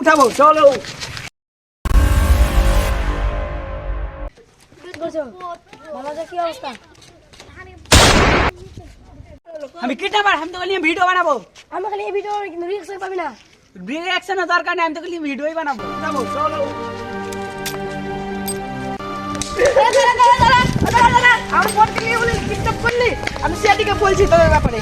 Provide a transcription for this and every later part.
উঠাবো, চলো। কি অবস্থা? আমি কিডন্যাপার, আমি তো নিয়ে ভিডিও বানাবো। আমাকে এই ভিডিও রিঅ্যাকশন পাবি না। রিঅ্যাকশনের দরকার নেই, আমি তো খালি ভিডিওই বানাবো। উঠাবো, চলো। আমার বোনকে নিয়ে বলে কিডন্যাপ করলি, আমি সেদিকে বলছি তোদের ব্যাপারে।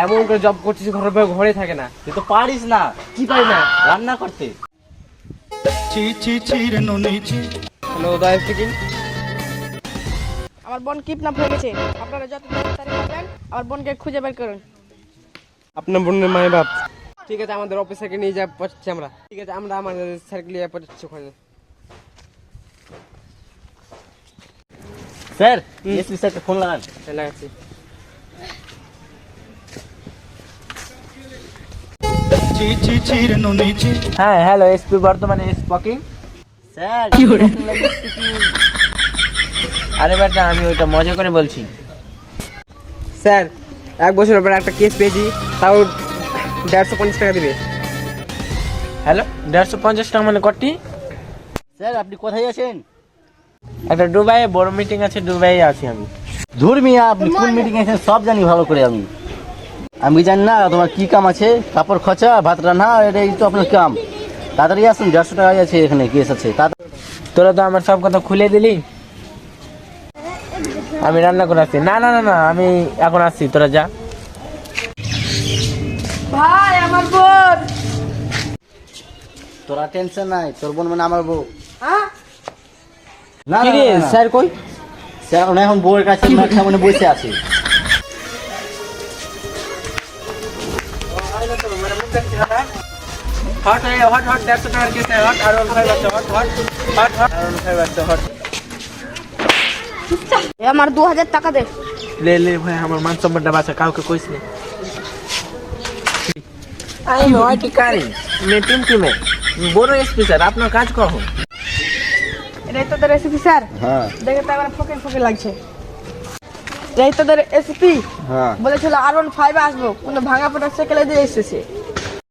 এমন করে জব করছিস, ঘরের পর ঘরে থাকে না। তুই তো পারিস না, কি পারি না রান্না করতে। হ্যালো, দয়া থেকে আমার বোন কিডন্যাপ হয়ে গেছে। আপনারা যত তাড়াতাড়ি পারবেন আমার বোনকে খুঁজে বের করুন। আপনার বোনের মায়ের বাপ। ঠিক আছে, আমাদের অফিসারকে নিয়ে যা পড়ছি আমরা। ঠিক আছে, আমরা আমাদের স্যারকে নিয়ে পড়ছি ওখানে। স্যার, এসপি স্যারকে ফোন লাগান। লাগাচ্ছি। হ্যাঁ, হ্যালো এসপি, বর্তমানে স্পোকিং। স্যার, আরে বেটা, আমি ওইটা মজা করে বলছি। স্যার, 1 বছরের পর একটা কেস পেয়েছি, তাও 150 টাকা দিবে। হ্যালো, 150 টাকা মানে কটি? স্যার আপনি কোথায় আছেন? একটা দুবাইয়ে বড় মিটিং আছে, দুবাইয়ে আছি আমি। ধুর মিয়া, আপনি কোন মিটিং এসেছেন সব জানি ভালো করে। আমি জানি না তোমার কি কাম আছে। কাপড় খোঁচা, ভাত রান্না, এটাই তো আপনার কাম। তাড়াতাড়ি আসুন, 150 টাকা আছে, এখানে কেস আছে। তোরা তো আমার সব কথা খুলে দিলি। আমি রান্না করে আসছি। না না না না, আমি এখন আসছি, তোরা যা। ভাই, আমার বোন। তোরা টেনশন নাই, তোর বোন মানে আমার বউ। হ্যাঁ, না কি রে, স্যার কই? স্যার উনি এখন বউয়ের কাছে সামনে বসে আছে। হট হট হট 150 টাকার কেস, হট আর 5 আছে, হট হট হট হট আর 5 আছে, হট। আমার 2000 টাকা দে। ले ले भाई, हमार मान सम्मान बाचा काउके कोइस नहीं। आई नो अधिकारी, मैं टीम में বড় এসপি স্যার, আপনার কাজ কখন? এটাই তোদের এসপি স্যার? হ্যাঁ দেখে তো আমার ফকির ফকির লাগছে। এটাই তোদের এসপি? হ্যাঁ। বলেছিল R15 আসবো, কোনো ভাঙা পোড়া সাইকেলে দিয়ে এসেছে।